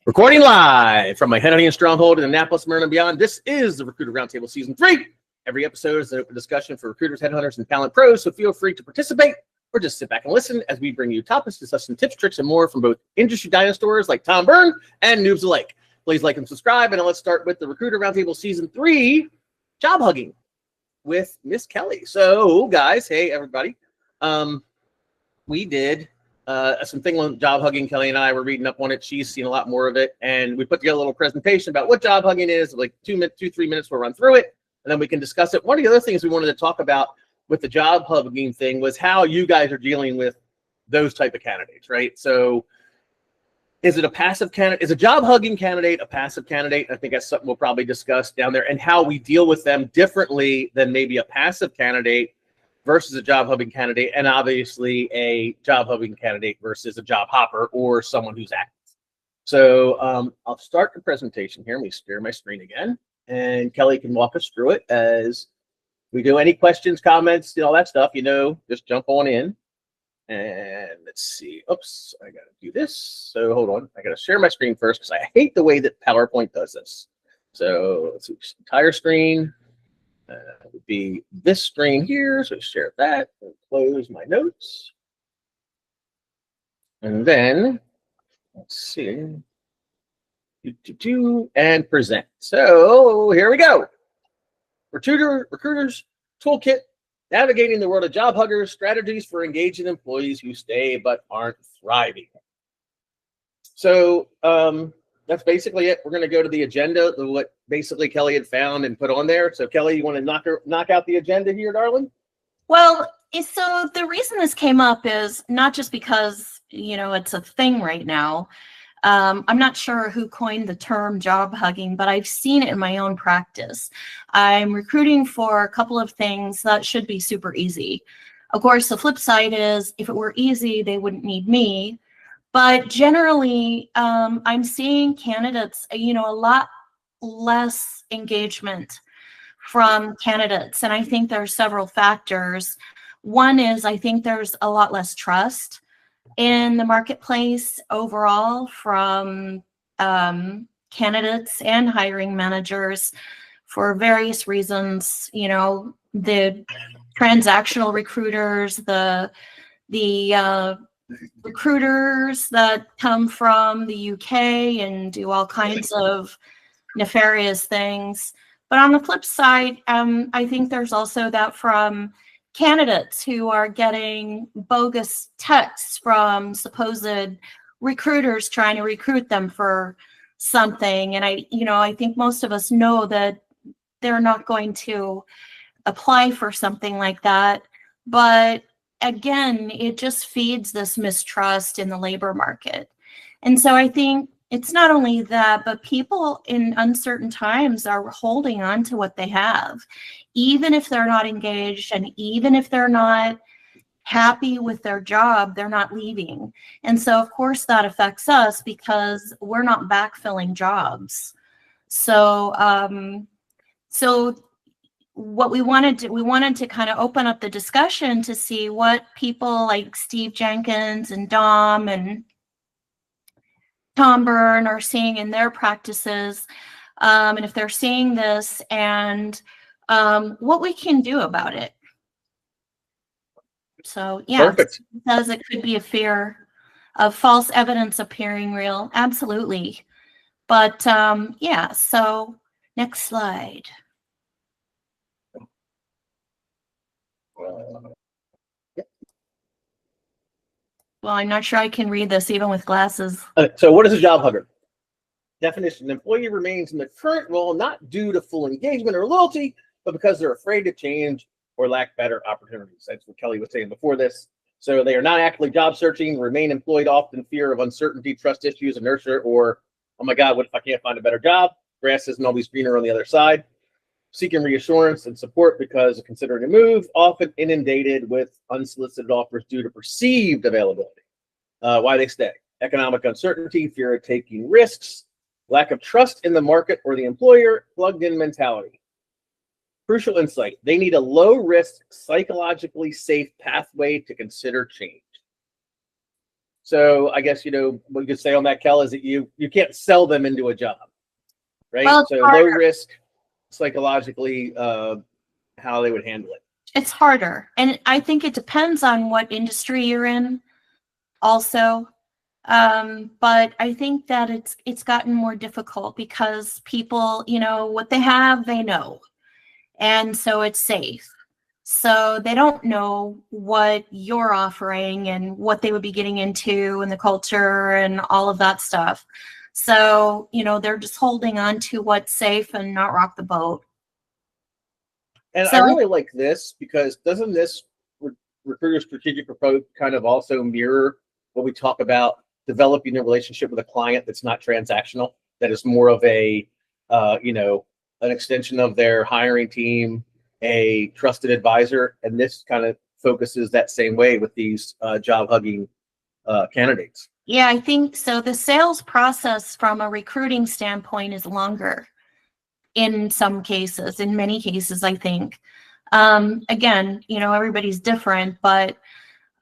Recording live from my headhunting stronghold in Annapolis, Maryland, and beyond. This is the Recruiter Roundtable Season 3. Every episode is an open discussion for recruiters, headhunters, and talent pros, so feel free to participate or just sit back and listen as we bring you topics, discussion, tips, tricks, and more from both industry dinosaurs like Tom Byrne and noobs alike. Please like and subscribe, and let's start with the Recruiter Roundtable Season 3 job hugging with Miss Kelly. So, guys, hey, everybody. We did something on job hugging. Kelly and I were reading up on it. She's seen a lot more of it, and we put together a little presentation about what job hugging is. Like 3 minutes, we'll run through it, and then we can discuss it. One of the other things we wanted to talk about with the job hugging thing was how you guys are dealing with those type of candidates, right? So, is it a passive candidate? Is a job hugging candidate a passive candidate? I think that's something we'll probably discuss down there, and how we deal with them differently than maybe a passive candidate versus a job hugging candidate, and obviously a job hugging candidate versus a job hopper or someone who's active. So I'll start the presentation here. Let me share my screen again, and Kelly can walk us through it as we do. Any questions, comments, all that stuff, just jump on in. And let's see. Oops, I got to do this. So hold on. I got to share my screen first because I hate the way that PowerPoint does this. So let's see, entire screen. Would be this screen here, so share that and close my notes. And then, let's see, and present. So here we go. Recruiters Toolkit, navigating the world of job huggers, strategies for engaging employees who stay but aren't thriving. So, that's basically it. We're going to go to the agenda, what basically Kelly had found and put on there. So Kelly, you want to knock out the agenda here, darling? Well, so the reason this came up is not just because, it's a thing right now. I'm not sure who coined the term job hugging, but I've seen it in my own practice. I'm recruiting for a couple of things that should be super easy. Of course, the flip side is if it were easy, they wouldn't need me. But generally, I'm seeing candidates, a lot less engagement from candidates. And I think there are several factors. One is I think there's a lot less trust in the marketplace overall from candidates and hiring managers for various reasons. The transactional recruiters, the recruiters that come from the UK and do all kinds of nefarious things. But on the flip side, I think there's also that from candidates who are getting bogus texts from supposed recruiters trying to recruit them for something. And I think most of us know that they're not going to apply for something like that. But again, it just feeds this mistrust in the labor market. And so I think it's not only that, but people in uncertain times are holding on to what they have, even if they're not engaged and even if they're not happy with their job, they're not leaving. And so, of course, that affects us because we're not backfilling jobs. So, what we wanted to kind of open up the discussion to see what people like Steve Jenkins and Dom and Tom Byrne are seeing in their practices, and if they're seeing this, and what we can do about it. So yeah, because it could be a fear of false evidence appearing real. Absolutely. But yeah, so next slide. Well, I'm not sure I can read this even with glasses. So what is a job hugger? Definition: an employee remains in the current role not due to full engagement or loyalty, but because they're afraid to change or lack better opportunities. That's what Kelly was saying before this. So they are not actively job searching, remain employed often fear of uncertainty, trust issues, inertia, or, oh my God, what if I can't find a better job? Grass isn't always greener on the other side. Seeking reassurance and support because of considering a move, often inundated with unsolicited offers due to perceived availability. Why they stay: economic uncertainty, fear of taking risks, lack of trust in the market or the employer, plugged-in mentality. Crucial insight: they need a low-risk, psychologically safe pathway to consider change. So I guess, what you could say on that, Kel, is that you can't sell them into a job, right? Well, it's So harder. low risk, psychologically, how they would handle it. It's harder. And I think it depends on what industry you're in also. But I think that it's gotten more difficult because people, what they have, they know. And so it's safe. So they don't know what you're offering and what they would be getting into and the culture and all of that stuff. So, they're just holding on to what's safe and not rock the boat. And I really like this because doesn't this recruiter strategic approach kind of also mirror what we talk about developing a relationship with a client that's not transactional, that is more of a, an extension of their hiring team, a trusted advisor, and this kind of focuses that same way with these job hugging candidates. Yeah, I think so. The sales process from a recruiting standpoint is longer in some cases, in many cases, I think. Again, everybody's different, but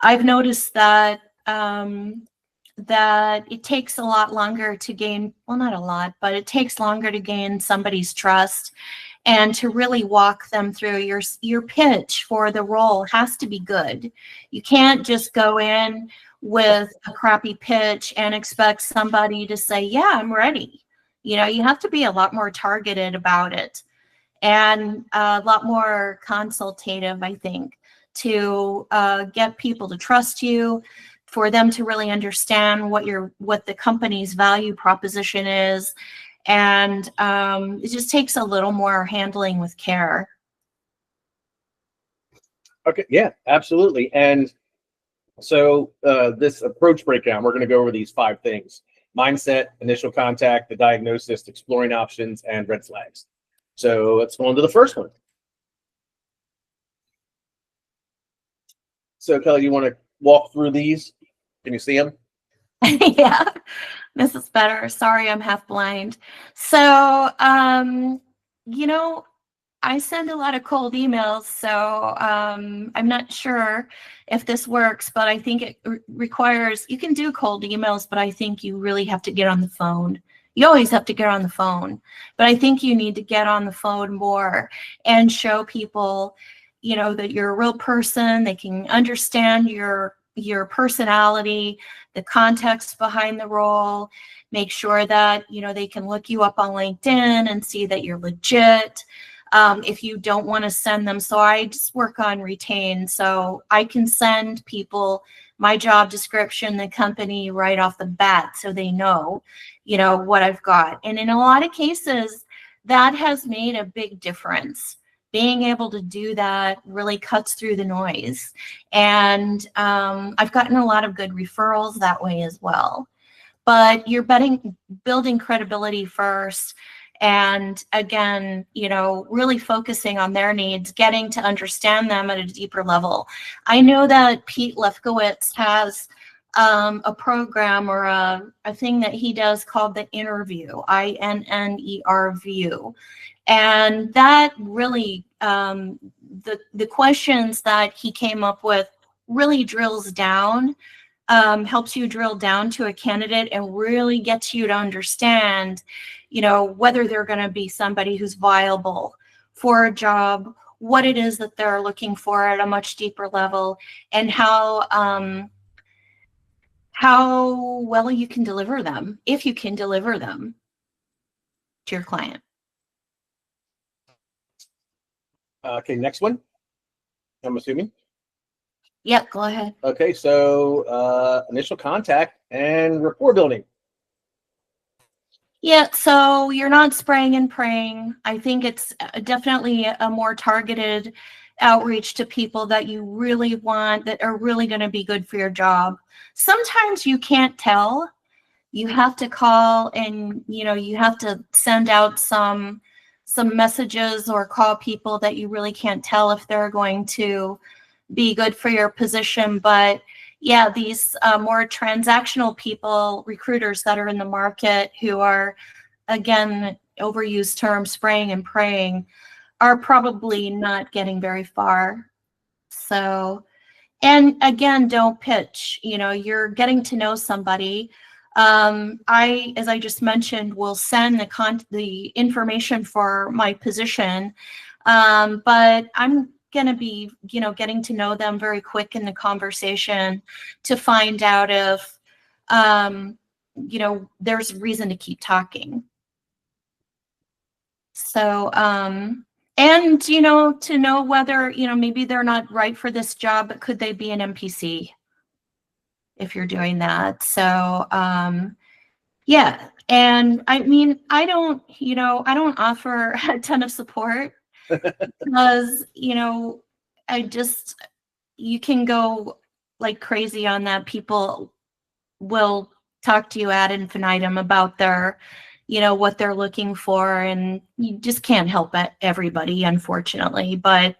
I've noticed that that it takes a lot longer to gain, well, not a lot, but it takes longer to gain somebody's trust and to really walk them through your pitch for the role has to be good. You can't just go in with a crappy pitch and expect somebody to say, yeah, I'm ready. You have to be a lot more targeted about it and a lot more consultative, I think, to get people to trust you, for them to really understand what the company's value proposition is. And it just takes a little more handling with care. Okay, yeah, absolutely. And so this approach breakdown, we're going to go over these 5 things: mindset, initial contact, the diagnosis, exploring options, and red flags. So let's go on to the first one. So Kelly, you want to walk through these? Can you see them? Yeah, this is better. Sorry, I'm half blind. So, I send a lot of cold emails, so I'm not sure if this works, but I think it requires, you can do cold emails, but I think you really have to get on the phone. You always have to get on the phone, but I think you need to get on the phone more and show people, that you're a real person. They can understand your personality, the context behind the role. Make sure that, they can look you up on LinkedIn and see that you're legit. If you don't want to send them. So I just work on retain. So I can send people my job description, the company right off the bat, so they know, what I've got. And in a lot of cases, that has made a big difference. Being able to do that really cuts through the noise. And I've gotten a lot of good referrals that way as well. But you're building credibility first. And again, really focusing on their needs, getting to understand them at a deeper level. I know that Pete Lefkowitz has a program or a thing that he does called the interview, INNER view. And that really, the questions that he came up with really drills down, helps you drill down to a candidate and really gets you to understand, whether they're going to be somebody who's viable for a job, what it is that they're looking for at a much deeper level, and how well you can deliver them, if you can deliver them to your client. Okay, next one, I'm assuming. Yep, go ahead. Okay, so initial contact and rapport building. Yeah, so you're not spraying and praying. I think it's definitely a more targeted outreach to people that you really want, that are really going to be good for your job. Sometimes you can't tell. You have to call and, you have to send out some messages or call people that you really can't tell if they're going to be good for your position. But yeah, these more transactional people, recruiters that are in the market who are, again, overused term, spraying and praying, are probably not getting very far. So And again, don't pitch. You're getting to know somebody. As I just mentioned, will send the information for my position, but I'm going to be, getting to know them very quick in the conversation to find out if, there's reason to keep talking. So, and, to know whether, maybe they're not right for this job, but could they be an NPC if you're doing that? So, yeah. And I mean, I don't offer a ton of support because, you can go like crazy on that. People will talk to you ad infinitum about their, what they're looking for, and you just can't help everybody, unfortunately. But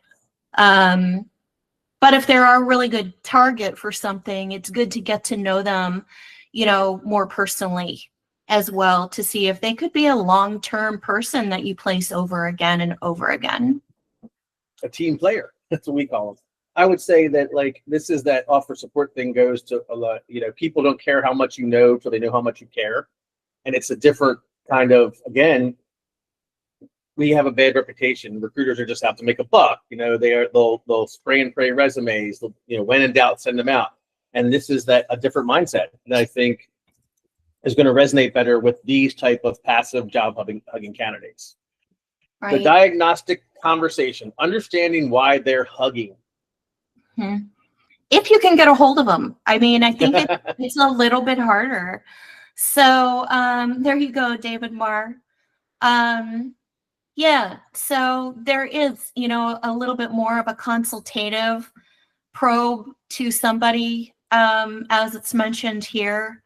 if they're a really good target for something, it's good to get to know them, more personally as well, to see if they could be a long-term person that you place over again and over again. A team player, that's what we call them. I would say that like this is that offer support thing goes to a lot, people don't care how much you know till they know how much you care. And it's a different kind of, again, we have a bad reputation. Recruiters are just out to make a buck. They'll spray and pray resumes. When in doubt, send them out. And this is a different mindset that I think is going to resonate better with these type of passive job hugging candidates. Right. The diagnostic conversation, understanding why they're hugging. If you can get a hold of them. I mean, I think it's a little bit harder. So there you go, David Marr. Yeah, so there is, a little bit more of a consultative probe to somebody, as it's mentioned here,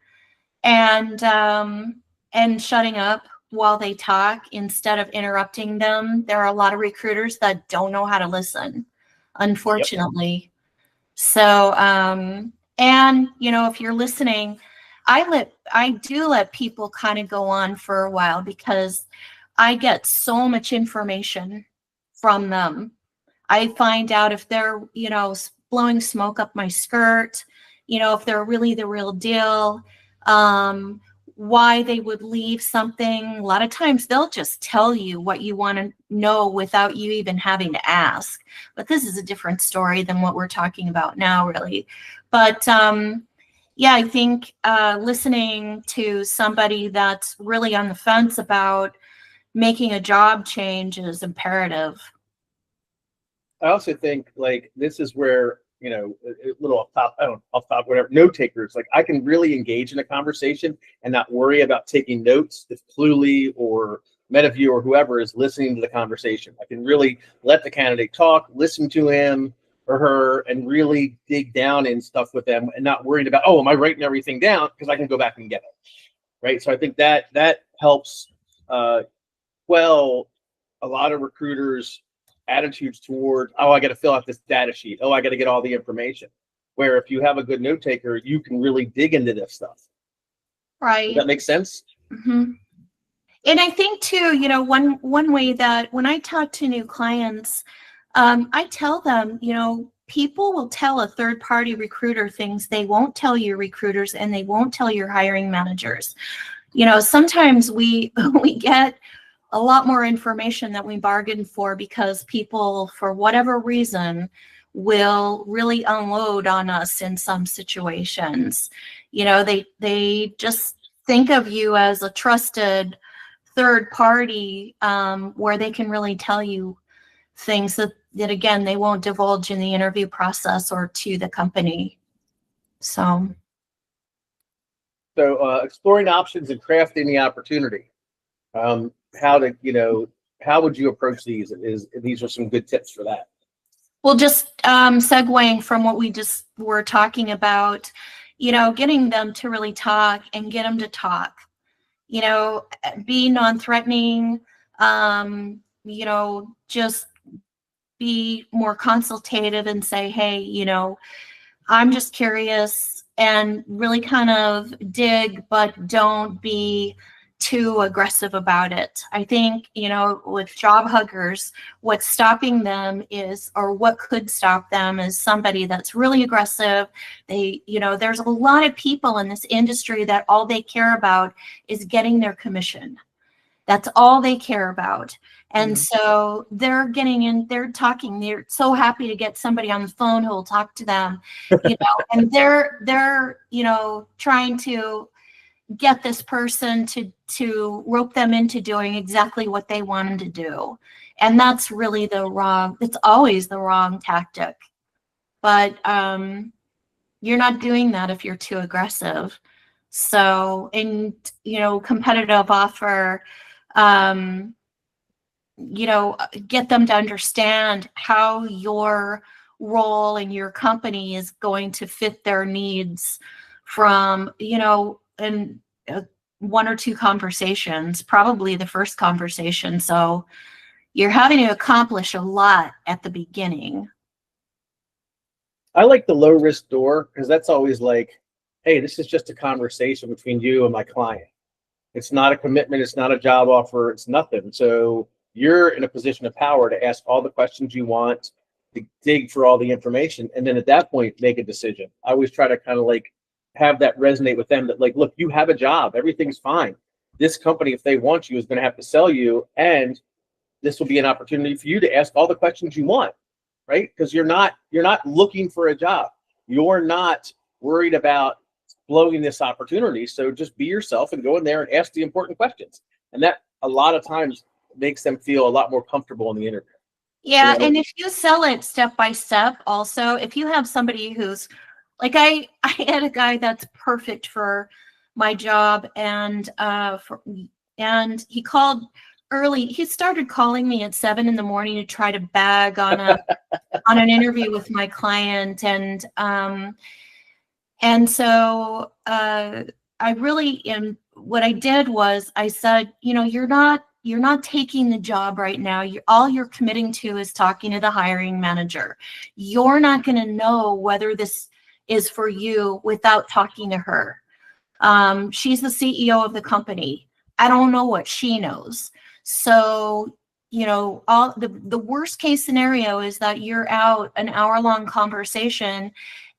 and shutting up while they talk instead of interrupting them. There are a lot of recruiters that don't know how to listen, unfortunately. Yep. So, and, if you're listening, I do let people kind of go on for a while because I get so much information from them. I find out if they're, blowing smoke up my skirt, if they're really the real deal, why they would leave something. A lot of times they'll just tell you what you want to know without you even having to ask. But this is a different story than what we're talking about now, really. But yeah, I think listening to somebody that's really on the fence about making a job change is imperative. I also think like this is where, a little off top, whatever, note takers, like I can really engage in a conversation and not worry about taking notes if Cluely or MetaView or whoever is listening to the conversation. I can really let the candidate talk, listen to him or her, and really dig down in stuff with them and not worried about, am I writing everything down? Because I can go back and get it. Right. So I think that helps a lot of recruiters' attitudes toward, I got to fill out this data sheet. I got to get all the information. Where if you have a good note taker, you can really dig into this stuff. Right. Does that make sense? Mm-hmm. And I think too, one way that when I talk to new clients, I tell them, people will tell a third-party recruiter things they won't tell your recruiters and they won't tell your hiring managers. Sometimes we get a lot more information that we bargained for because people, for whatever reason, will really unload on us in some situations. They just think of you as a trusted third party, where they can really tell you things that again, they won't divulge in the interview process or to the company. So exploring options and crafting the opportunity. How would you approach these? These are some good tips for that. Well, just segueing from what we just were talking about, getting them to really talk and get them to talk, be non-threatening, just be more consultative and say, hey, I'm just curious, and really kind of dig, but don't be too aggressive about it. I think, you know, with job huggers, what's stopping them is, or what could stop them is somebody that's really aggressive. They, you know, there's a lot of people in this industry that all they care about is getting their commission. That's all they care about. And so they're getting in, they're talking, they're so happy to get somebody on the phone who will talk to them, you know, and they're, you know, trying to get this person to rope them into doing exactly what they want them to do. And that's really it's always the wrong tactic. But you're not doing that if you're too aggressive. So, and, you know, competitive offer, you know, get them to understand how your role in your company is going to fit their needs from, you know, and one or two conversations, probably the first conversation. So you're having to accomplish a lot at the beginning. I like the low risk door because that's always like, hey, this is just a conversation between you and my client. It's not a commitment. It's not a job offer. It's nothing. So you're in a position of power to ask all the questions you want, to dig for all the information, and then at that point, make a decision. I always try to kind of like have that resonate with them that like, look, you have a job. Everything's fine. This company, if they want you, is going to have to sell you. And this will be an opportunity for you to ask all the questions you want, right? Because you're not looking for a job. You're not worried about blowing this opportunity. So just be yourself and go in there and ask the important questions. And that a lot of times makes them feel a lot more comfortable in the interview. Yeah, you know? And if you sell it step by step, also, if you have somebody who's like, I had a guy that's perfect for my job, and he called early. He started calling me at 7 in the morning to try to bag on on an interview with my client, and so I really am. What I did was I said, you know, you're not taking the job right now. All you're committing to is talking to the hiring manager. You're not going to know whether this is for you without talking to her. She's the CEO of the company. I don't know what she knows. So, you know, the worst case scenario is that you're out an hour-long conversation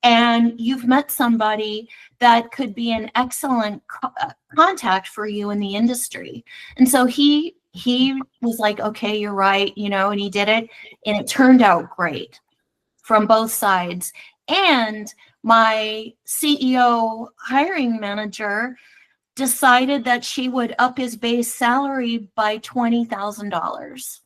and you've met somebody that could be an excellent contact for you in the industry. And so he was like, okay, you're right, you know, and he did it, and it turned out great from both sides. And my CEO hiring manager decided that she would up his base salary by $20,000.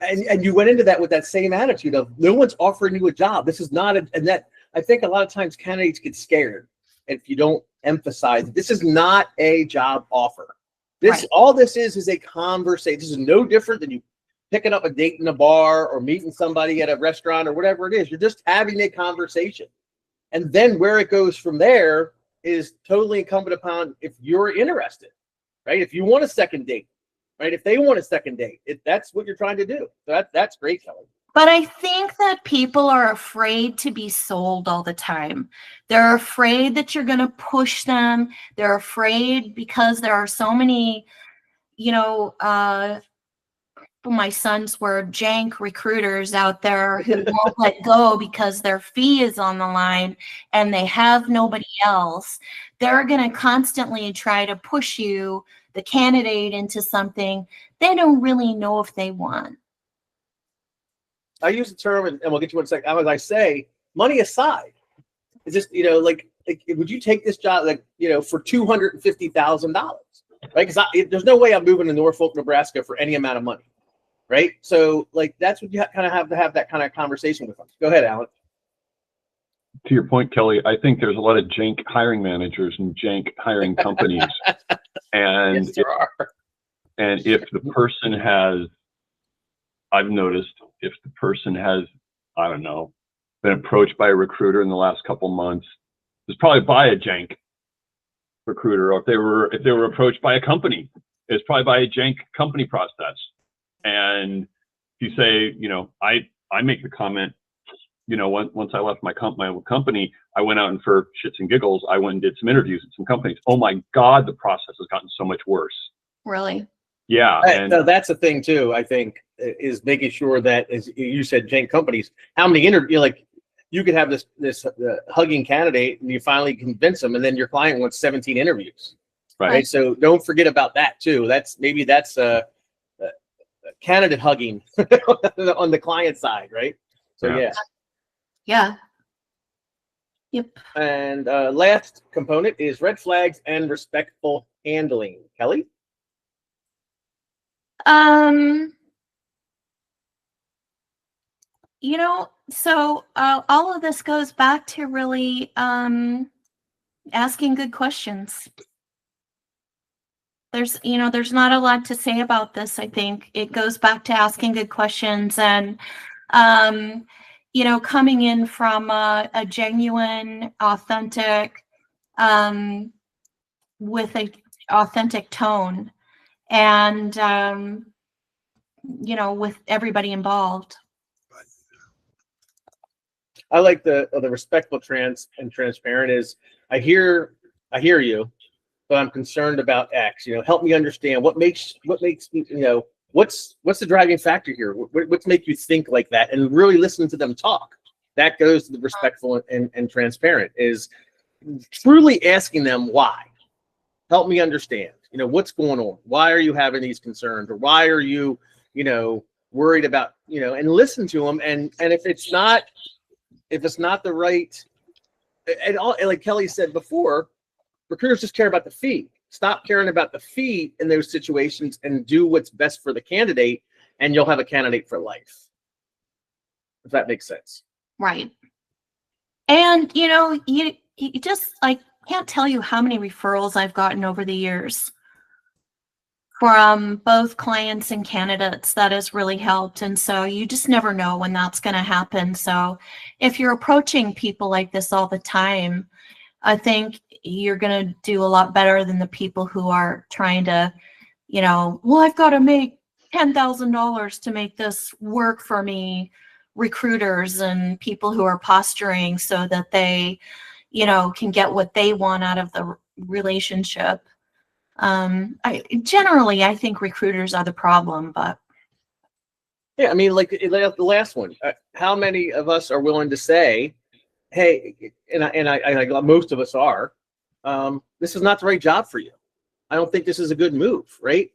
And you went into that with that same attitude of no one's offering you a job. This is not and that I think a lot of times candidates get scared if you don't emphasize this is not a job offer. This all this is a conversation. This is no different than you picking up a date in a bar or meeting somebody at a restaurant or whatever it is. You're just having a conversation. And then where it goes from there is totally incumbent upon if you're interested, right? If you want a second date, right? If they want a second date, that's what you're trying to do. So that's great, Kelly. But I think that people are afraid to be sold all the time. They're afraid that you're going to push them. They're afraid because there are so many, you know, my son's word, jank recruiters out there who won't let go because their fee is on the line and they have nobody else. They're going to constantly try to push you, the candidate, into something they don't really know if they want. I use the term, and we'll get to one second. As I say, money aside, it's just, you know, like would you take this job, like, you know, for $250,000, right? Because there's no way I'm moving to Norfolk, Nebraska for any amount of money, right? So, like, that's what you kind of have to have that kind of conversation with them. Go ahead, Alan. To your point, Kelly, I think there's a lot of jank hiring managers and jank hiring companies, and yes, there are. And if the person has, I've noticed, if the person has, I don't know, been approached by a recruiter in the last couple months, it's probably by a jank recruiter. Or if they were approached by a company, it's probably by a jank company process. And if you say, you know, I make the comment, you know, once I left my own company, I went out and for shits and giggles, I went and did some interviews at some companies. Oh my God, the process has gotten so much worse. Really? Yeah. And No, that's the thing too, I think, is making sure that, as you said, Jane, companies, how many interviews, like you could have this hugging candidate and you finally convince them, and then your client wants 17 interviews. Right. So don't forget about that too. That's candidate hugging on the client side, right? So yeah. Yep. And last component is red flags and respectful handling. Kelly? You know, so all of this goes back to really asking good questions. There's not a lot to say about this. I think it goes back to asking good questions and, coming in from a genuine, authentic, with a authentic tone, and with everybody involved. I like the respectful and transparent is I hear you, but I'm concerned about X. Help me understand what makes me, what's the driving factor here? What's make you think like that? And really listen to them talk. That goes to the respectful and transparent, is truly asking them why. Help me understand. What's going on? Why are you having these concerns? Or why are you, worried about, and listen to them. And if it's not the right, and like Kelly said before, recruiters just care about the fee. Stop caring about the fee in those situations and do what's best for the candidate, and you'll have a candidate for life. If that makes sense. Right. And, you just can't tell you how many referrals I've gotten over the years from both clients and candidates. That has really helped. And so you just never know when that's going to happen. So if you're approaching people like this all the time, I think you're going to do a lot better than the people who are trying to, well, I've got to make $10,000 to make this work for me. Recruiters and people who are posturing so that they, can get what they want out of the relationship. I think recruiters are the problem, but. Yeah, I mean, like the last one, how many of us are willing to say, hey, and I most of us are, this is not the right job for you. I don't think this is a good move, right?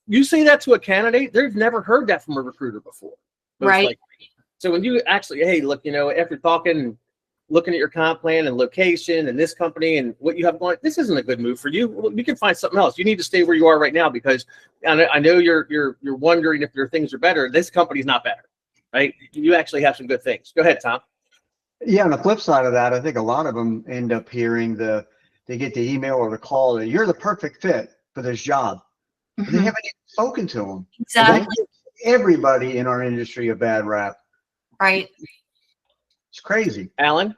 You say that to a candidate, they've never heard that from a recruiter before. Right. Likely. So when you actually, hey, look, after talking, looking at your comp plan and location and this company and what you have going, this isn't a good move for you. Well, you can find something else. You need to stay where you are right now, because I know you're wondering if your things are better. This company's not better, right? You actually have some good things. Go ahead, Tom. Yeah, on the flip side of that, I think a lot of them end up hearing they get the email or the call that you're the perfect fit for this job. Mm-hmm. But they haven't even spoken to them. Exactly. Everybody in our industry a bad rap. Right. It's crazy. Alan?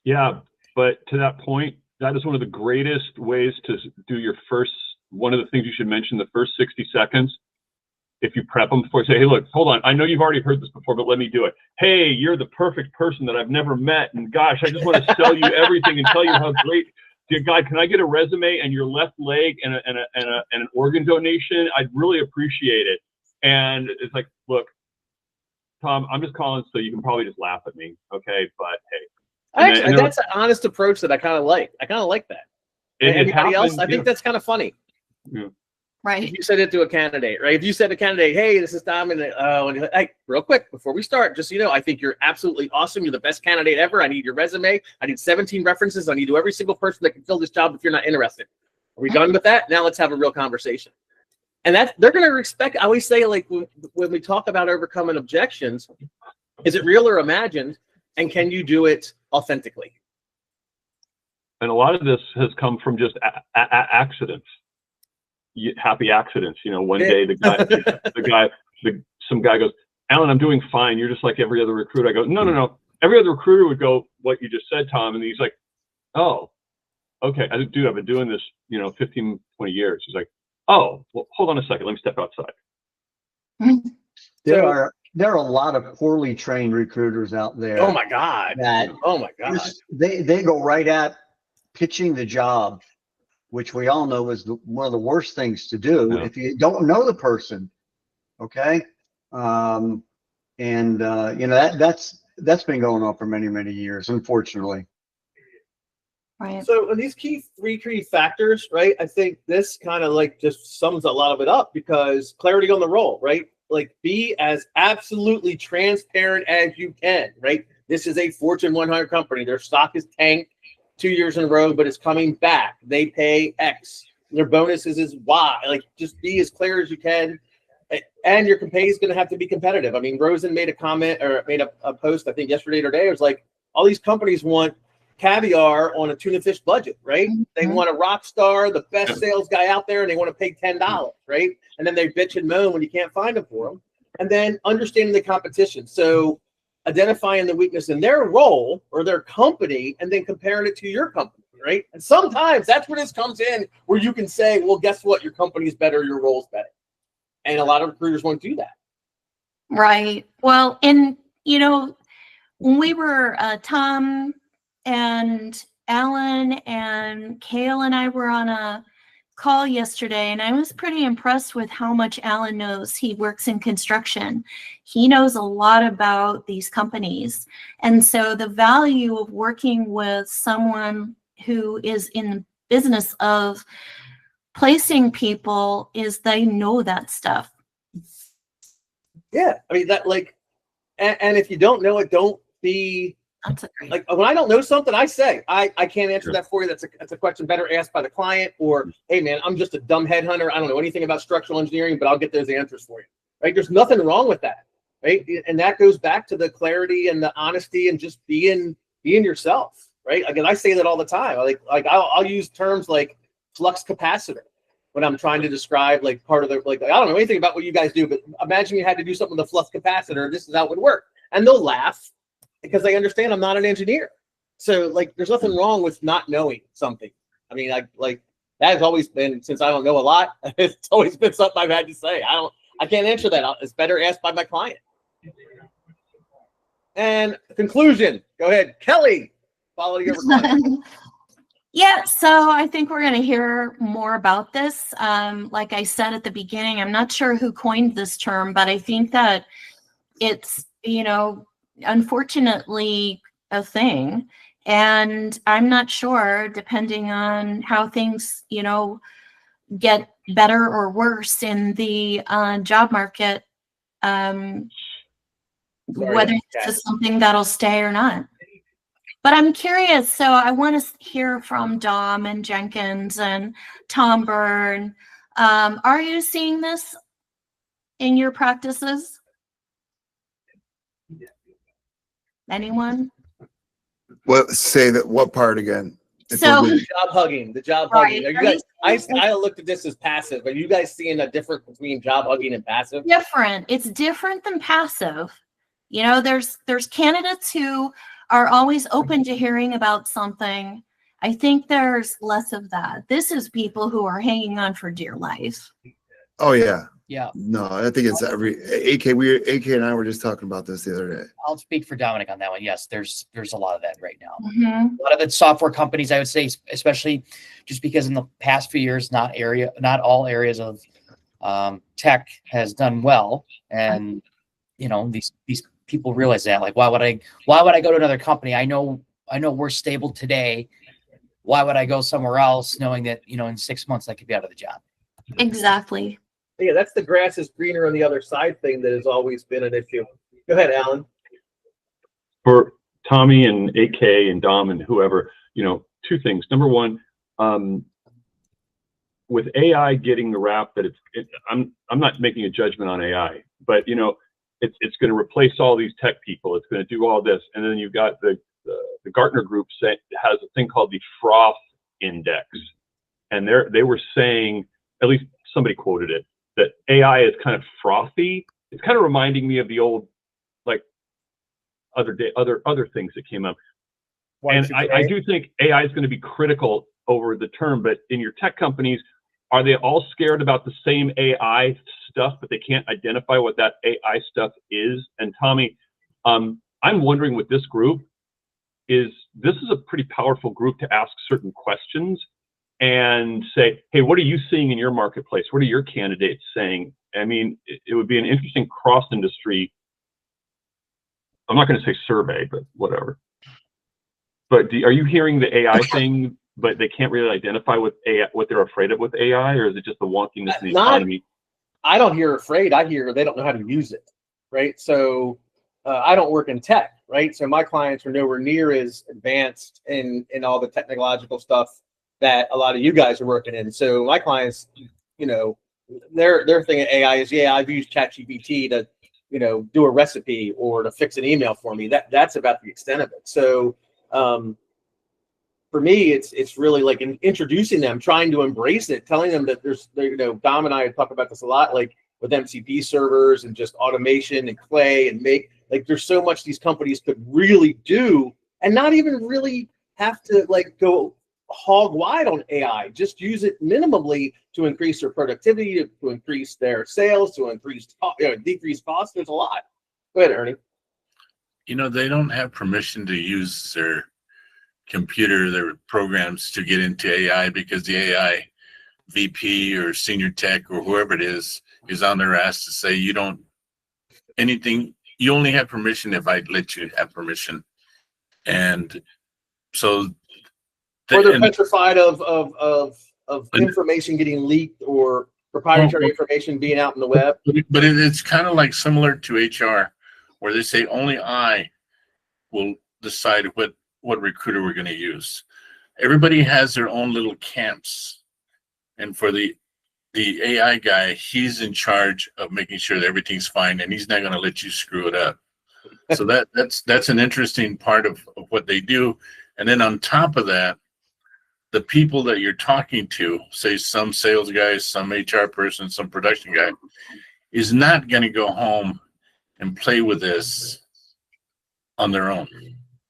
Yeah, but to that point, that is one of the greatest ways to do one of the things you should mention, the first 60 seconds. If you prep them before, say, hey, look, hold on. I know you've already heard this before, but let me do it. Hey, you're the perfect person that I've never met. And gosh, I just want to sell you everything and tell you how great. Dear God, can I get a resume and your left leg and an organ donation? I'd really appreciate it. And it's like, look, Tom, I'm just calling so you can probably just laugh at me. Okay. But hey. That's an honest approach that I kind of like. I kind of like that. Anybody else? I think that's kind of funny. Yeah. Right. If you said it to a candidate, right? If you said to a candidate, hey, this is Tom, and hey, real quick, before we start, just so you know, I think you're absolutely awesome. You're the best candidate ever. I need your resume. I need 17 references. I need to every single person that can fill this job if you're not interested. Are we done with that? Now let's have a real conversation. And they're going to respect. I always say, like, when we talk about overcoming objections, is it real or imagined? And can you do it authentically? And a lot of this has come from just accidents. Happy accidents. One day some guy goes, Alan, I'm doing fine. You're just like every other recruiter. I go, no. Every other recruiter would go, what you just said, Tom. And he's like, oh, okay. I've been doing this, 15, 20 years. He's like, oh, well, hold on a second. Let me step outside. There there are a lot of poorly trained recruiters out there. Oh my God. That Oh my God. they go right at pitching the job, which we all know is one of the worst things to do if you don't know the person. Okay. That's been going on for many, many years, unfortunately. Right. So these three key factors, right? I think this kind of like just sums a lot of it up, because clarity on the role, right? Like, be as absolutely transparent as you can, right? This is a Fortune 100 company. Their stock is tanked 2 years in a row, but it's coming back. They pay X. Their bonuses is Y. Like, just be as clear as you can. And your pay is going to have to be competitive. I mean, Rosen made a comment, or made a post, I think yesterday or today. It was like, all these companies want caviar on a tuna fish budget, right? Mm-hmm. They want a rock star, the best sales guy out there, and they want to pay $10, right? And then they bitch and moan when you can't find them for them. And then understanding the competition. So identifying the weakness in their role or their company, and then comparing it to your company, right? And sometimes that's where this comes in, where you can say, well, guess what? Your company's better, your role's better. And a lot of recruiters won't do that. Right. Well, and, when we were, Tom and Alan and Kale and I were on a call yesterday, and I was pretty impressed with how much Alan knows. He works in construction. He knows a lot about these companies. And so the value of working with someone who is in the business of placing people is they know that stuff. Yeah. I mean, that, like, and if you don't know it, don't be like, when I don't know something, I say, I can't answer that for you. That's a question better asked by the client, or, hey man, I'm just a dumb headhunter. I don't know anything about structural engineering, but I'll get those answers for you. Right? There's nothing wrong with that. Right? And that goes back to the clarity and the honesty and just being yourself. Right? Again, I say that all the time. Like I'll use terms like flux capacitor when I'm trying to describe like part of the, like, I don't know anything about what you guys do, but imagine you had to do something with a flux capacitor. This is how it would work. And they'll laugh because they understand I'm not an engineer. So like, there's nothing wrong with not knowing something. I mean, like that has always been, since I don't know a lot, it's always been something I've had to say. I can't answer that. It's better asked by my client. And conclusion, go ahead, Kelly, follow your response. Yeah, so I think we're going to hear more about this. Like I said at the beginning, I'm not sure who coined this term, but I think that it's, unfortunately a thing. And I'm not sure, depending on how things, get better or worse in the job market, whether this is something that'll stay or not. But I'm curious, so I want to hear from Dom and Jenkins and Tom Byrne. Are you seeing this in your practices? Anyone? What part again? So the job hugging. Right. Are you guys, I looked at this as passive. Are you guys seeing a difference between job hugging and passive? Different. It's different than passive. There's candidates who are always open to hearing about something. I think there's less of that. This is people who are hanging on for dear life. Oh yeah. Yeah. No, I think it's AK and I were just talking about this the other day. I'll speak for Dominic on that one. Yes, there's a lot of that right now. Mm-hmm. A lot of the software companies, I would say, especially just because in the past few years, not all areas of tech has done well, and these people realize that, like, why would I go to another company? I know we're stable today. Why would I go somewhere else knowing that in 6 months I could be out of the job? Exactly. Yeah, that's the grass is greener on the other side thing that has always been an issue. Go ahead, Alan. For Tommy and AK and Dom and whoever, two things. Number one, with AI getting the rap that I'm not making a judgment on AI, but it's going to replace all these tech people. It's going to do all this, and then you've got the Gartner group has a thing called the froth index, and they were saying, at least somebody quoted it, that AI is kind of frothy. It's kind of reminding me of the old, like, other things that came up. And I do think AI is going to be critical over the term, but in your tech companies, are they all scared about the same AI stuff, but they can't identify what that AI stuff is. And Tommy, I'm wondering with this group this is a pretty powerful group to ask certain questions and say, hey, what are you seeing in your marketplace? What are your candidates saying? I mean, it would be an interesting cross-industry, I'm not going to say survey, but whatever. But are you hearing the AI thing, but they can't really identify what they're afraid of with AI, or is it just the wonkiness of the economy? I don't hear afraid. I hear they don't know how to use it, right? So I don't work in tech, right? So my clients are nowhere near as advanced in all the technological stuff that a lot of you guys are working in. So my clients, you know, their thing at AI is, yeah, I've used ChatGPT to, you know, do a recipe or to fix an email for me. That's about the extent of it. So for me, it's really like introducing them, trying to embrace it, telling them that you know, Dom and I talk about this a lot, like with MCP servers and just automation and Clay and like there's so much these companies could really do and not even really have to like go hog wide on AI. Just use it minimally to increase their productivity, to increase their sales, to decrease costs. There's a lot. Go ahead, Ernie. You know, they don't have permission to use their computer, their programs to get into AI because the AI VP or senior tech or whoever it is on their ass to say you don't anything. You only have permission if I let you have permission. And so or they're petrified of information getting leaked or proprietary information being out in the web. But it's kind of like similar to HR, where they say only I will decide what recruiter we're going to use. Everybody has their own little camps, and for the AI guy, he's in charge of making sure that everything's fine, and he's not going to let you screw it up. So that's an interesting part of what they do. And then on top of that, the people that you're talking to, say some sales guy, some HR person, some production guy, is not going to go home and play with this on their own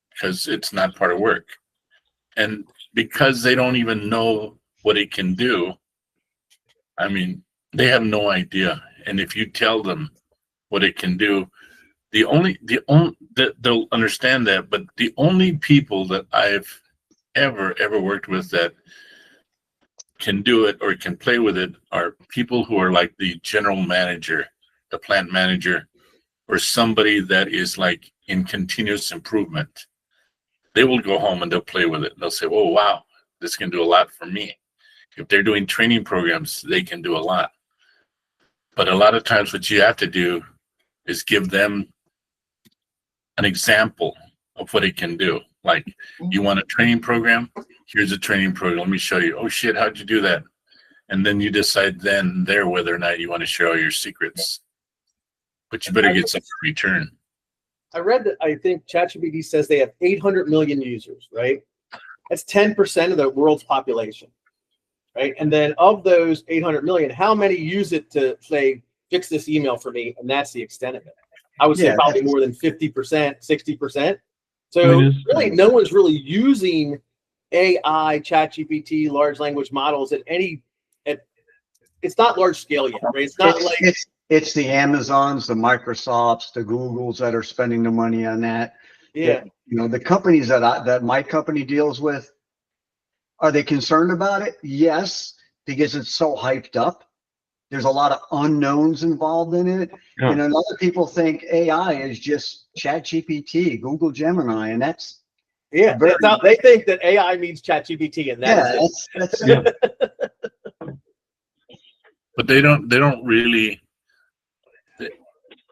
because it's not part of work. And because they don't even know what it can do, I mean, they have no idea. And if you tell them what it can do, they'll understand that. But the only people that I've ever worked with that can do it or can play with it are people who are like the general manager, the plant manager, or somebody that is like in continuous improvement. They will go home and they'll play with it. They'll say, oh, wow, this can do a lot for me. If they're doing training programs, they can do a lot. But a lot of times what you have to do is give them an example of what it can do. Like, you want a training program? Here's a training program. Let me show you. Oh, shit, how'd you do that? And then you decide there whether or not you want to share all your secrets. But you better get some return. I read that I think ChatGPT says they have 800 million users, right? That's 10% of the world's population, right? And then of those 800 million, how many use it to say, fix this email for me? And that's the extent of it. I would say probably more than 50%, 60%. So really, no one's really using AI, ChatGPT, large language models it's not large scale yet, right? It's not it's the Amazons, the Microsofts, the Googles that are spending the money on that. Yeah. You know, the companies that my company deals with, are they concerned about it? Yes, because it's so hyped up. There's a lot of unknowns involved in it. Yeah. You know, and other people think AI is just ChatGPT, Google Gemini, and that's they think that AI means ChatGPT, and that's But they don't really.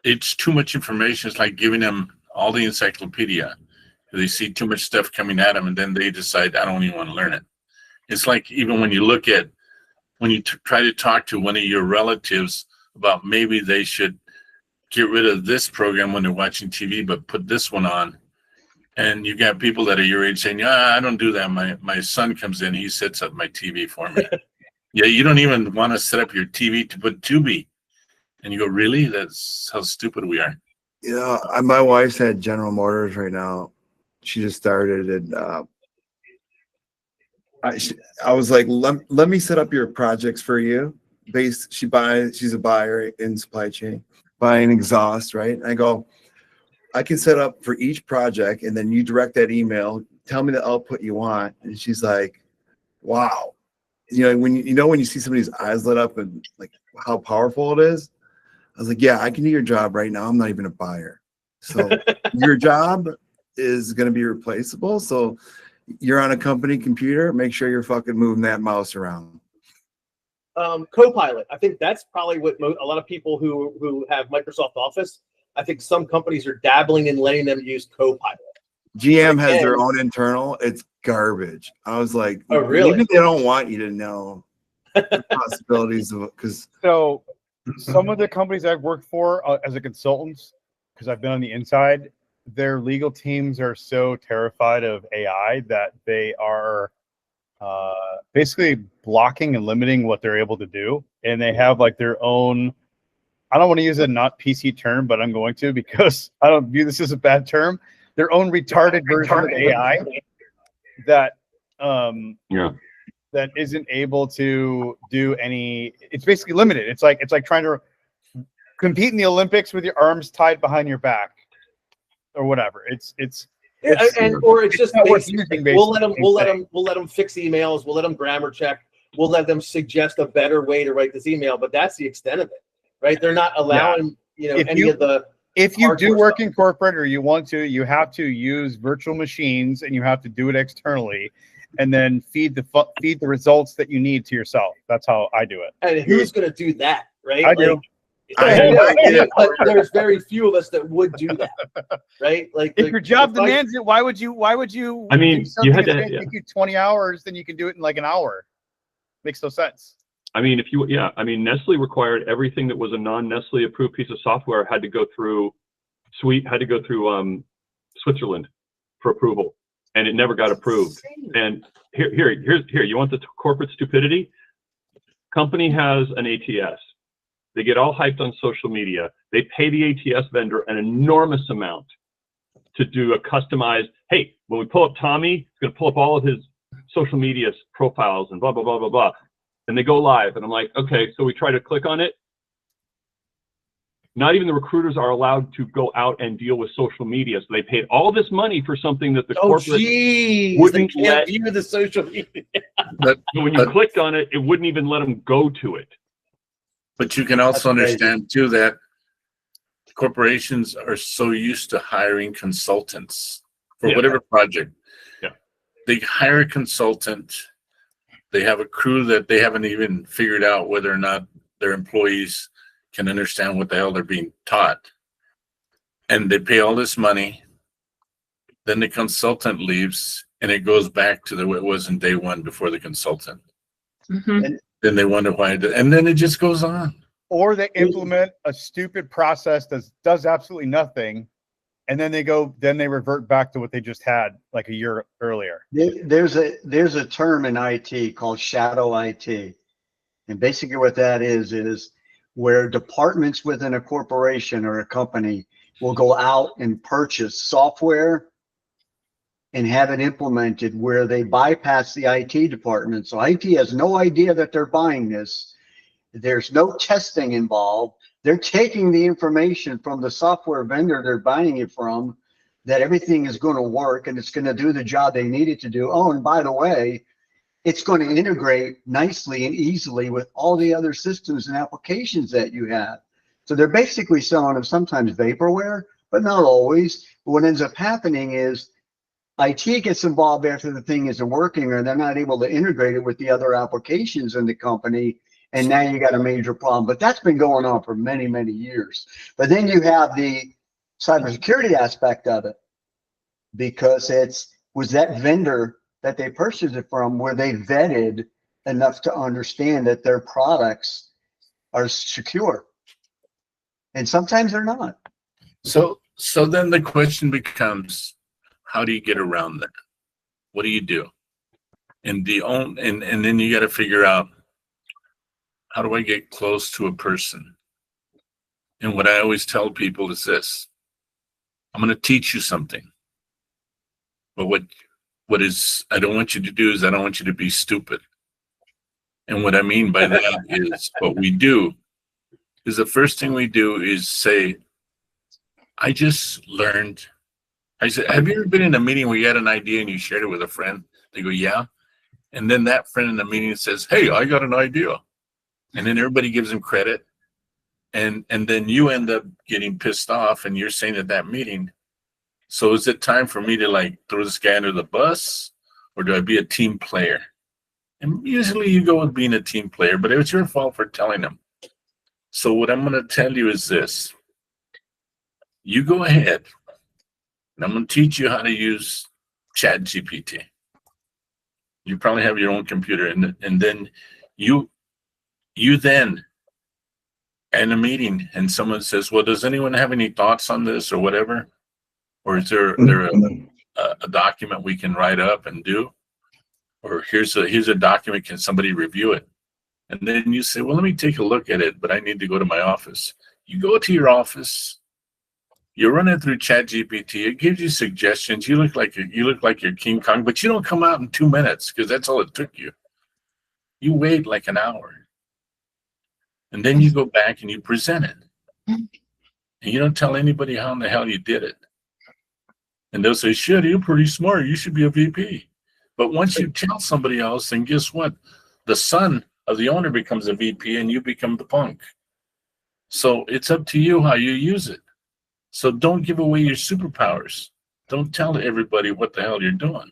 It's too much information. It's like giving them all the encyclopedia. They see too much stuff coming at them, and then they decide, I don't even want to learn it. It's like even when you look at, when you try to talk to one of your relatives about maybe they should get rid of this program when they're watching TV, but put this one on. And you got people that are your age saying, I don't do that. My son comes in, he sets up my TV for me. Yeah, you don't even want to set up your TV to put Tubi. And you go, really? That's how stupid we are. You know, my wife's at General Motors right now. She just started, and I was like, let me set up your projects for you. she's a buyer in supply chain, buying exhaust, right? And I go, I can set up for each project, and then you direct that email, tell me the output you want. And she's like, wow. When you see somebody's eyes lit up and like how powerful it is, I was like, yeah, I can do your job right now. I'm not even a buyer. So your job is going to be replaceable. So you're on a company computer, make sure you're fucking moving that mouse around. Copilot. I think that's probably what a lot of people who have Microsoft Office, I think some companies are dabbling in letting them use Copilot. GM has their own internal. It's garbage. I was like, oh, really? Even if they don't want you to know the possibilities of it. Because so some of the companies I've worked for as a consultant, because I've been on the inside, their legal teams are so terrified of AI that they are basically blocking and limiting what they're able to do. And they have like their own, I don't want to use a not PC term, but I'm going to because I don't view this as a bad term, their own retarded version of AI that that isn't able to do any, it's basically limited. It's like trying to compete in the Olympics with your arms tied behind your back or whatever. It's or it's just basic. We'll let them fix emails. We'll let them grammar check. We'll let them suggest a better way to write this email. But that's the extent of it, right? They're not allowing If you do work in corporate or you want to, you have to use virtual machines and you have to do it externally, and then feed the results that you need to yourself. That's how I do it. And who's going to do that, right? I do. But there's very few of us that would do that, right? Like if your job demands it, why would you? I mean, you had to take you 20 hours, then you can do it in like an hour. Makes no sense. I mean, Nestle required everything that was a non-Nestle approved piece of software had to go through Switzerland for approval, and it never got approved. And here, you want the corporate stupidity? Company has an ATS. They get all hyped on social media. They pay the ATS vendor an enormous amount to do a customized, hey, when we pull up Tommy, it's going to pull up all of his social media profiles and blah, blah, blah, blah, blah. And they go live. And I'm like, okay, so we try to click on it. Not even the recruiters are allowed to go out and deal with social media. So they paid all this money for something that the corporate wouldn't let view the social media. But when you clicked on it, it wouldn't even let them go to it. But you can also understand too that corporations are so used to hiring consultants for whatever project. Yeah. They hire a consultant. They have a crew that they haven't even figured out whether or not their employees can understand what the hell they're being taught. And they pay all this money. Then the consultant leaves and it goes back to the way it was in day one before the consultant. Mhm. Then they wonder why, and then it just goes on. Or they implement a stupid process that does absolutely nothing, and then they revert back to what they just had like a year earlier. There's a term in IT called shadow IT, and basically what that is where departments within a corporation or a company will go out and purchase software and have it implemented where they bypass the IT department. So IT has no idea that they're buying this. There's no testing involved. They're taking the information from the software vendor they're buying it from, that everything is going to work and it's going to do the job they need it to do. Oh, and by the way, it's going to integrate nicely and easily with all the other systems and applications that you have. So they're basically selling them sometimes vaporware, but not always. But what ends up happening is IT gets involved after the thing isn't working or they're not able to integrate it with the other applications in the company. And now you got a major problem. But that's been going on for many, many years. But then you have the cybersecurity aspect of it, because was that vendor that they purchased it from, were they vetted enough to understand that their products are secure? And sometimes they're not. So then the question becomes, how do you get around that? What do you do? And then you got to figure out, how do I get close to a person? And what I always tell people is this: I'm going to teach you something, but what I don't want you to do is I don't want you to be stupid. And what I mean by that is what we do is the first thing we do is say, I just learned. I said, have you ever been in a meeting where you had an idea and you shared it with a friend? They go, yeah. And then that friend in the meeting says, hey, I got an idea. And then everybody gives him credit. And then you end up getting pissed off and you're saying at that meeting, so is it time for me to like throw this guy under the bus, or do I be a team player? And usually you go with being a team player, but it was your fault for telling him. So what I'm going to tell you is this. You go ahead, and I'm going to teach you how to use ChatGPT. You probably have your own computer, and then you then in a meeting, and someone says, well, does anyone have any thoughts on this or whatever? Or is there a document we can write up and do? Or here's a document, can somebody review it? And then you say, well, let me take a look at it, but I need to go to my office. You go to your office, you run it through ChatGPT, it gives you suggestions. You look like you're King Kong, but you don't come out in 2 minutes because that's all it took you. You wait like an hour. And then you go back and you present it. And you don't tell anybody how in the hell you did it. And they'll say, shit, you're pretty smart. You should be a VP. But once you tell somebody else, then guess what? The son of the owner becomes a VP and you become the punk. So it's up to you how you use it. So don't give away your superpowers. Don't tell everybody what the hell you're doing.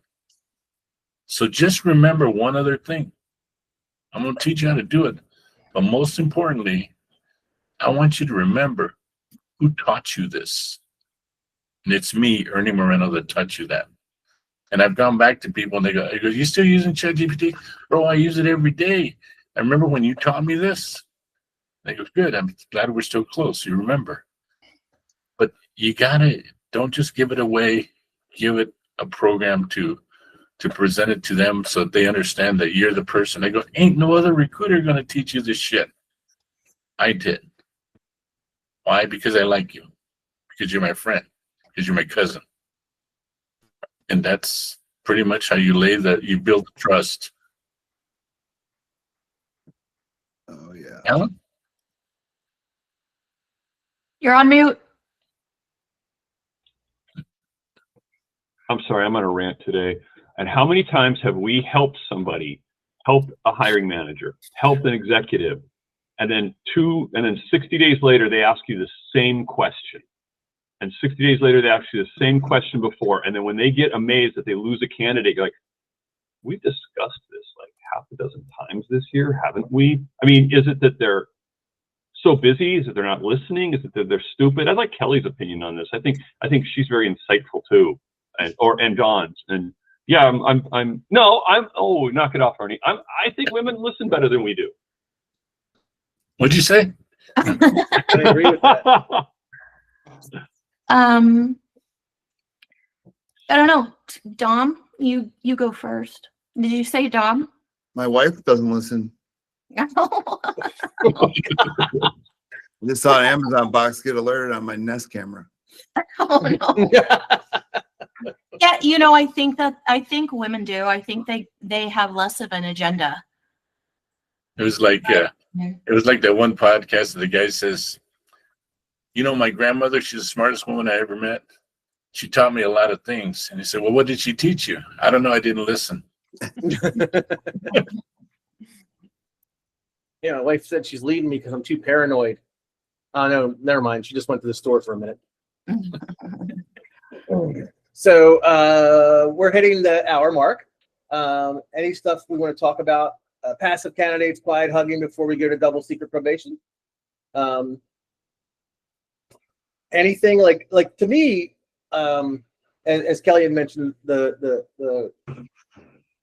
So just remember one other thing. I'm going to teach you how to do it. But most importantly, I want you to remember who taught you this. And it's me, Ernie Moreno, that taught you that. And I've gone back to people and they go, you still using ChatGPT? Bro, I use it every day. I remember when you taught me this. They go, good, I'm glad we're still close. You remember. But you don't just give it away. Give it a program to present it to them so that they understand that you're the person. They go, ain't no other recruiter going to teach you this shit. I did. Why? Because I like you. Because you're my friend. Because you're my cousin. And that's pretty much how you build trust. Oh, yeah. Alan? You're on mute. I'm sorry, I'm on a rant today. And how many times have we helped somebody, helped a hiring manager, helped an executive, and then 60 days later, they ask you the same question. And 60 days later, they ask you the same question before. And then when they get amazed that they lose a candidate, you're like, we've discussed this like half a dozen times this year, haven't we? I mean, is it that they're so busy? Is it they're not listening? Is it that they're stupid? I like Kelly's opinion on this. I think she's very insightful too, and Dawn's. And yeah, oh, knock it off, Ernie. I think women listen better than we do. What'd you say? I agree with that. I don't know. Dom, you go first. Did you say Dom? My wife doesn't listen. I just saw an Amazon box get alerted on my Nest camera. Oh no. Yeah, I think women do. I think they have less of an agenda. It was like that one podcast that the guy says, my grandmother, she's the smartest woman I ever met. She taught me a lot of things. And he said, well, what did she teach you? I don't know. I didn't listen. Yeah, my wife said she's leaving me because I'm too paranoid. Oh, no, never mind. She just went to the store for a minute. So we're hitting the hour mark. Any stuff we want to talk about? Passive candidates, quiet hugging before we go to double secret probation? Anything like to me, as Kelly had mentioned, the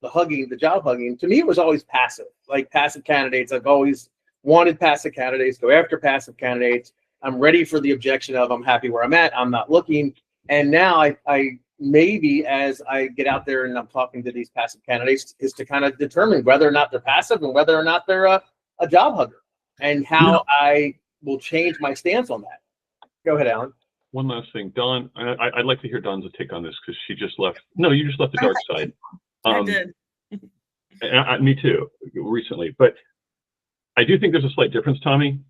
hugging, the job hugging, to me it was always passive. Like passive candidates, I've always wanted passive candidates, go after passive candidates. I'm ready for the objection of I'm happy where I'm at, I'm not looking. And now I maybe as I get out there and I'm talking to these passive candidates is to kind of determine whether or not they're passive and whether or not they're a job hugger, and how I will change my stance on that. Go ahead, Alan. One last thing, Dawn. I'd like to hear Dawn's take on this because she just left. No, you just left the dark side. I did. Me too, recently. But I do think there's a slight difference, Tommy.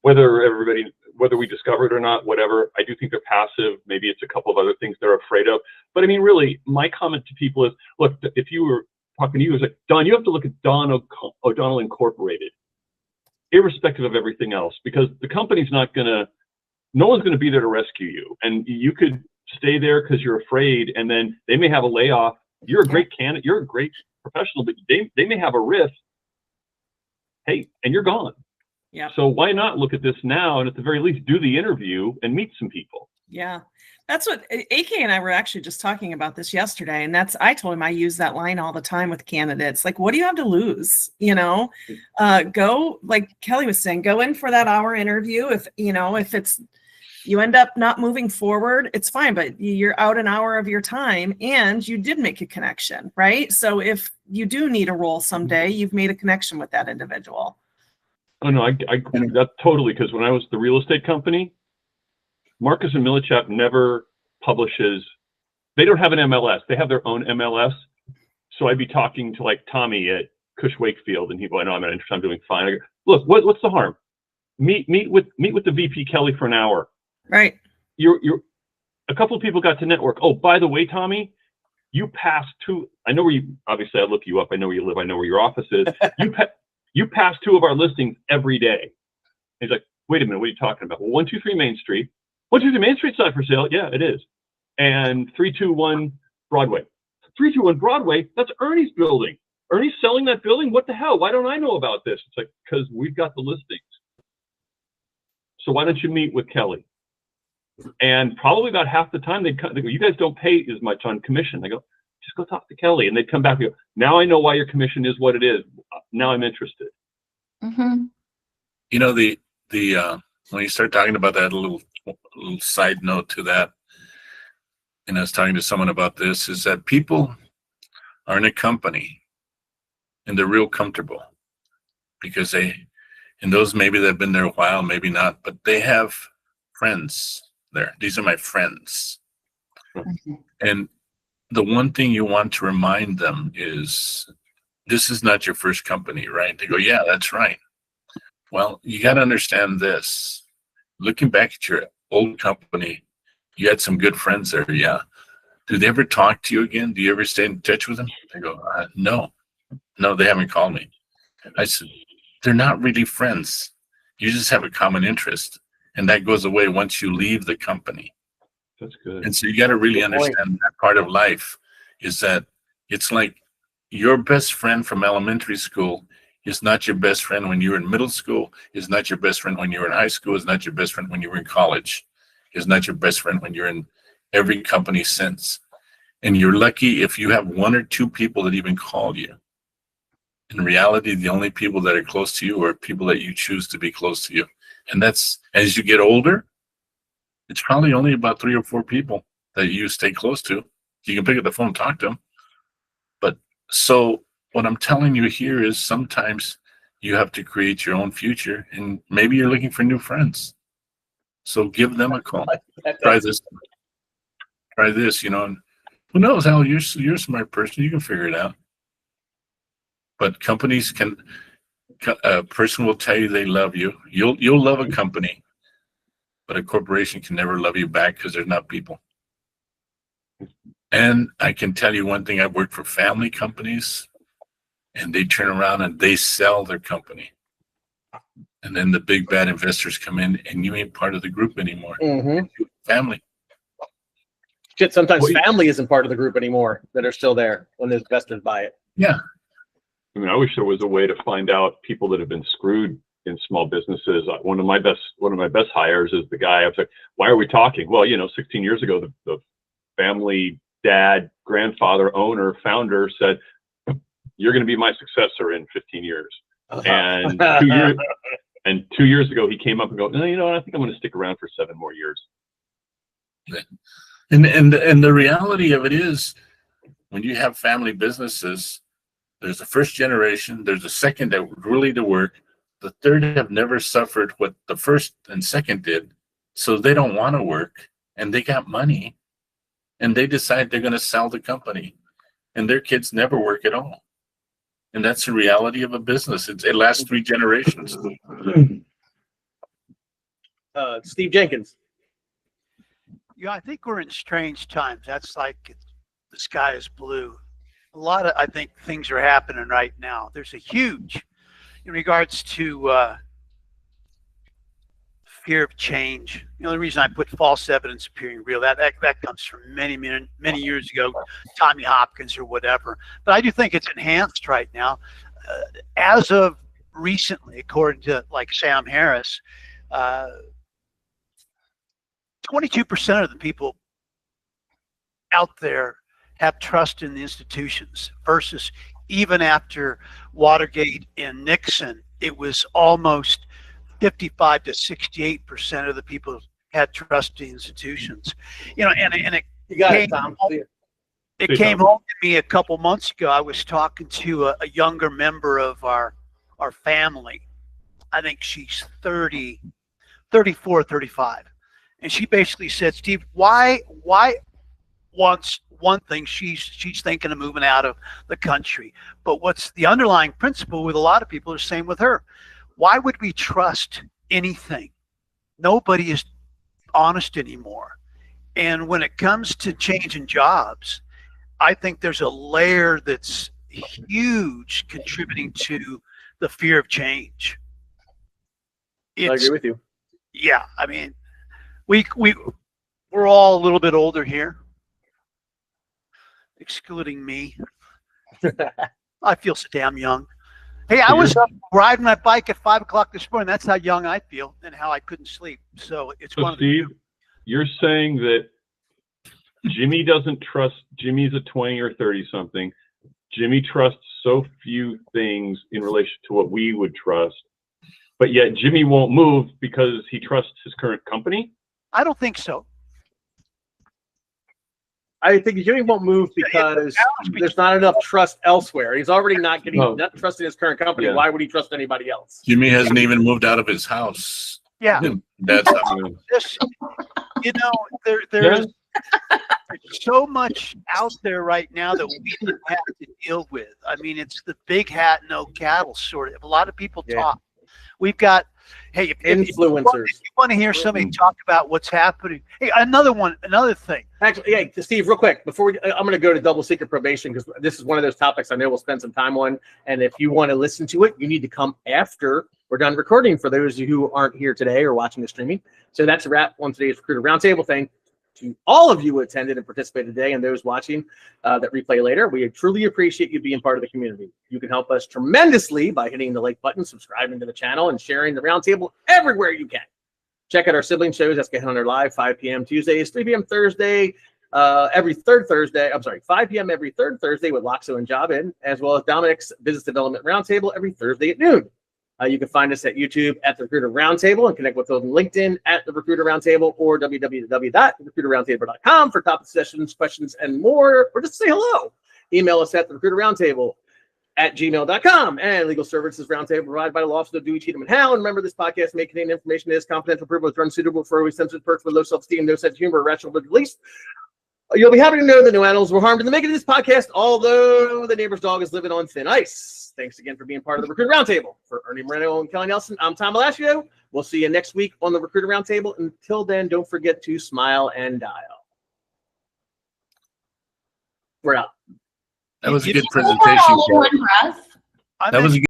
Whether we discover it or not, whatever, I do think they're passive. Maybe it's a couple of other things they're afraid of. But I mean, really, my comment to people is, look, if you were talking to you, it's like, Don, you have to look at O'Donnell Incorporated, irrespective of everything else, because the company's no one's going to be there to rescue you. And you could stay there because you're afraid, and then they may have a layoff. You're a great candidate, you're a great professional, but they may have a rift. Hey, and you're gone. Yeah. So why not look at this now, and at the very least do the interview and meet some people? Yeah. That's what AK and I were actually just talking about this yesterday. And I told him I use that line all the time with candidates. Like, what do you have to lose? Go, like Kelly was saying, go in for that hour interview. If you end up not moving forward, it's fine, but you're out an hour of your time and you did make a connection, right? So if you do need a role someday, you've made a connection with that individual. Oh no, I that totally, because when I was the real estate company, Marcus and Millichap never publishes. They don't have an MLS. They have their own MLS. So I'd be talking to like Tommy at Cush Wakefield, and he'd go, "No, I'm not interested. I'm doing fine." I go, "Look, what's the harm? Meet with the VP Kelly for an hour." Right. You're a couple of people got to network. Oh, by the way, Tommy, you passed two. I know where you. Obviously, I look you up. I know where you live. I know where your office is. You pass two of our listings every day. He's like, "Wait a minute, what are you talking about?" Well, 123 Main Street. 123 Main Street's not for sale. Yeah, it is. And 321 Broadway. 321 Broadway. That's Ernie's building. Ernie's selling that building. What the hell? Why don't I know about this? It's like, because we've got the listings. So why don't you meet with Kelly? And probably about half the time they go, "You guys don't pay as much on commission." I go, "Just go talk to Kelly." And they'd come back and go, "Now I know why your commission is what it is. Now I'm interested." Mm-hmm. The when you start talking about that, a little side note to that, and I was talking to someone about this, is that people are in a company and they're real comfortable because and those maybe they've been there a while, maybe not, but they have friends there. These are my friends. Mm-hmm. And the one thing you want to remind them is, this is not your first company, right? They go, "Yeah, that's right." Well, you got to understand this. Looking back at your old company, you had some good friends there, yeah. Do they ever talk to you again? Do you ever stay in touch with them? They go, "No, they haven't called me." I said, "They're not really friends. You just have a common interest. And that goes away once you leave the company." That's good. And so you got to really understand that part of life is that it's like your best friend from elementary school is not your best friend when you were in middle school, is not your best friend when you were in high school, is not your best friend when you were in college, is not your best friend when you're in every company since. And you're lucky if you have one or two people that even call you. In reality, the only people that are close to you are people that you choose to be close to you. And that's, as you get older, it's probably only about 3 or 4 people that you stay close to. You can pick up the phone and talk to them. But so what I'm telling you here is sometimes you have to create your own future, and maybe you're looking for new friends. So give them a call. Try this, and who knows, Hal, you're a smart person. You can figure it out. But companies a person will tell you they love you. You'll love a company, but a corporation can never love you back because they're not people. And I can tell you one thing, I've worked for family companies, and they turn around and they sell their company. And then the big bad investors come in and you ain't part of the group anymore. Mm-hmm. Family. Shit, sometimes family isn't part of the group anymore that are still there when the investors buy it. Yeah. I mean, I wish there was a way to find out people that have been screwed in small businesses. One of my best hires is the guy. I was like, "Why are we talking?" Well, 16 years ago, the family dad, grandfather, owner, founder said, "You're going to be my successor in 15 years." And 2 years ago, he came up and go, "No, I think I'm going to stick around for 7 more years." And the reality of it is, when you have family businesses, there's the first generation, there's the second that really to work, the third have never suffered what the first and second did, so they don't want to work, and they got money, and they decide they're going to sell the company, and their kids never work at all. And that's the reality of a business. It lasts 3 generations. Steve Jenkins. Yeah, I think we're in strange times. That's like the sky is blue. A lot of, I think, things are happening right now. There's a huge, in regards to fear of change. The reason I put false evidence appearing real, that comes from many years ago, Tommy Hopkins or whatever. But I do think it's enhanced right now. As of recently, according to like Sam Harris, 22% of the people out there have trust in the institutions versus even after Watergate and Nixon, it was almost 55 to 68% of the people had trust in institutions. And it You got came, it, Tom. it came home to me a couple months ago. I was talking to a younger member of our family. I think she's 30, 34, 35. And she basically said, Steve, why wants one thing, she's thinking of moving out of the country. But what's the underlying principle with a lot of people is the same with her. Why would we trust anything? Nobody is honest anymore. And when it comes to changing jobs, I think there's a layer that's huge contributing to the fear of change. I agree with you. Yeah, I mean, we're all a little bit older here, excluding me. I feel so damn young. Hey, I was up riding my bike at 5 o'clock this morning. That's how young I feel and how I couldn't sleep. So it's So Steve, you're saying that Jimmy doesn't trust, Jimmy's a 20 or 30 something. Jimmy trusts so few things in relation to what we would trust, but yet Jimmy won't move because he trusts his current company? I don't think so. I think Jimmy won't move because there's not enough trust elsewhere. He's already not trusting his current company. Yeah. Why would he trust anybody else? Jimmy hasn't even moved out of his house. Yeah. And that's This, there's so much out there right now that we don't have to deal with. I mean, it's the big hat, no cattle sort of. A lot of people talk. We've got, hey, if Influencers. if you want to hear somebody talk about what's happening. Hey, another thing. Actually, yeah, Steve, real quick, before I'm going to go to double secret probation because this is one of those topics I know we'll spend some time on. And if you want to listen to it, you need to come after we're done recording for those of you who aren't here today or watching the streaming. So that's a wrap on today's Recruiter Roundtable thing. To all of you who attended and participated today and those watching that replay later, we truly appreciate you being part of the community. You can help us tremendously by hitting the like button, subscribing to the channel, and sharing the roundtable everywhere you can. Check out our sibling shows. That's Get Hunter Live, 5 p.m. Tuesdays, 3 p.m. Thursday, every third Thursday. I'm sorry, 5 p.m. every third Thursday with Loxo and Jobin, as well as Dominic's Business Development Roundtable every Thursday at noon. You can find us at YouTube at the Recruiter Roundtable and connect with us on LinkedIn at the Recruiter Roundtable or www.recruiterroundtable.com for topic sessions, questions, and more, or just say hello. Email us at the Recruiter Roundtable at gmail.com. And legal services roundtable provided by the law office of Dewey, Cheatham, and Howe. And remember, this podcast may contain information that is confidential, privileged, or unsuitable for always sensitive perks with low self-esteem, no sense of humor, or rational beliefs. You'll be happy to know that no animals were harmed in the making of this podcast, although the neighbor's dog is living on thin ice. Thanks again for being part of the Recruiter Roundtable. For Ernie Moreno and Kelly Nelson, I'm Tom Alacio. We'll see you next week on the Recruiter Roundtable. Until then, don't forget to smile and dial. We're out. That was a good presentation. One breath. That was a good